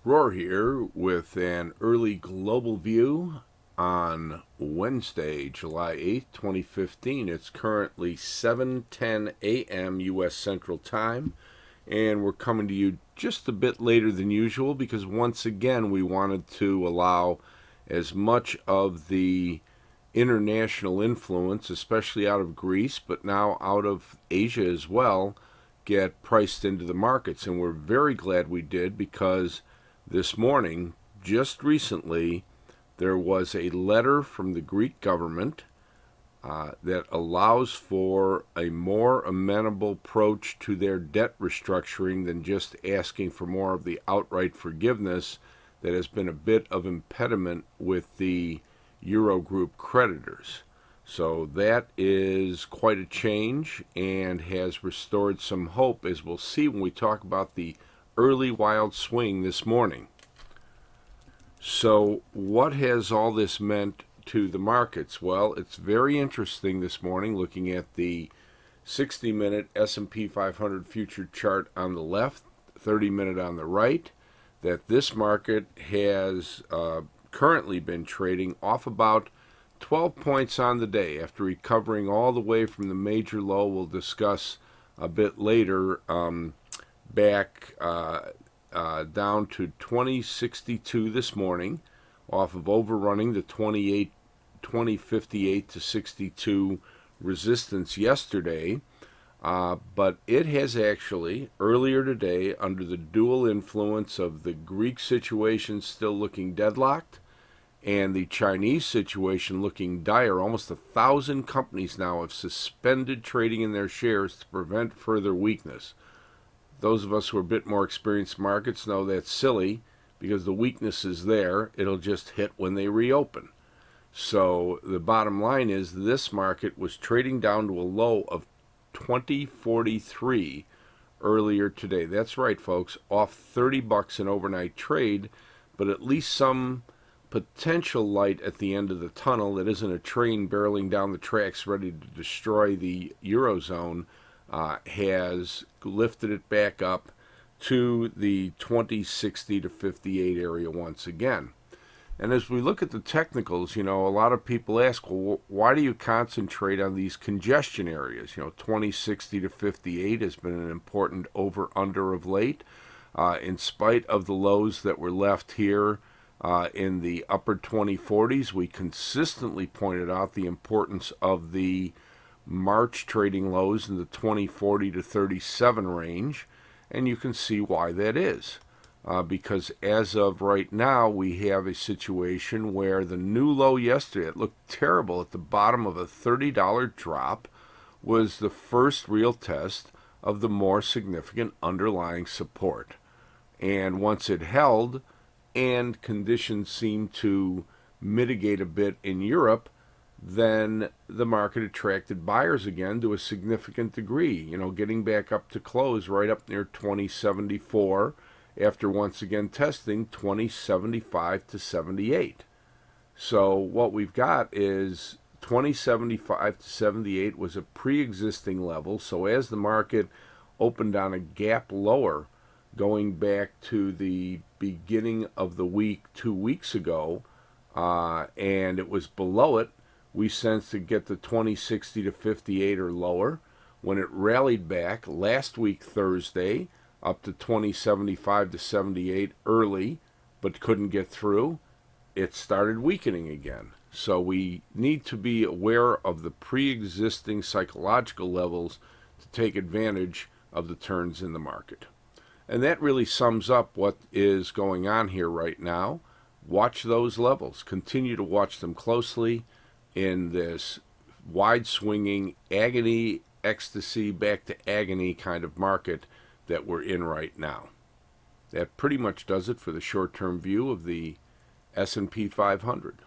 Rohr here with an early global view on Wednesday, July 8th, 2015. It's currently 7:10 a.m. U.S. Central Time, and we're coming to you just a bit later than usual because once again we wanted to allow as much of the international influence, especially out of Greece, but now out of Asia as well, get priced into the markets. And we're very glad we did because this morning, just recently, there was a letter from the Greek government that allows for a more amenable approach to their debt restructuring than just asking for more of the outright forgiveness that has been a bit of impediment with the Eurogroup creditors. So that is quite a change and has restored some hope, as we'll see when we talk about the early wild swing this morning. So what has all this meant to the markets? Well, it's very interesting this morning looking at the 60-minute S&P 500 future chart on the left, 30-minute on the right, that this market has currently been trading off about 12 points on the day after recovering all the way from the major low we'll discuss a bit later, back down to 2062 this morning, off of overrunning the 2058 to 62 resistance yesterday. But it has actually, earlier today, under the dual influence of the Greek situation still looking deadlocked and the Chinese situation looking dire, almost 1,000 companies now have suspended trading in their shares to prevent further weakness. Those of us who are a bit more experienced markets know that's silly because the weakness is there. It'll just hit when they reopen. So the bottom line is this market was trading down to a low of 2043 earlier today. That's right, folks, off $30 an overnight trade, but at least some potential light at the end of the tunnel that isn't a train barreling down the tracks ready to destroy the Eurozone has lifted it back up to the 2060 to 58 area once again. And as we look at the technicals, a lot of people ask, well, why do you concentrate on these congestion areas? 2060 to 58 has been an important over-under of late. In spite of the lows that were left here in the upper 2040s, we consistently pointed out the importance of the March trading lows in the 2040 to 37 range, and you can see why that is. Because as of right now, we have a situation where the new low yesterday, it looked terrible at the bottom of a $30 drop, was the first real test of the more significant underlying support. And once it held and conditions seemed to mitigate a bit in Europe, then the market attracted buyers again to a significant degree, getting back up to close right up near 2074 after once again testing 2075 to 78. So what we've got is 2075 to 78 was a pre-existing level. So as the market opened on a gap lower going back to the beginning of the week 2 weeks ago, and it was below it, we sensed to get to 2060 to 58 or lower. When it rallied back last week Thursday up to 2075 to 78 early, but couldn't get through, it started weakening again. So we need to be aware of the pre-existing psychological levels to take advantage of the turns in the market. And that really sums up what is going on here right now. Watch those levels. Continue to watch them closely in this wide-swinging agony, ecstasy, back to agony kind of market that we're in right now. That pretty much does it for the short-term view of the S&P 500.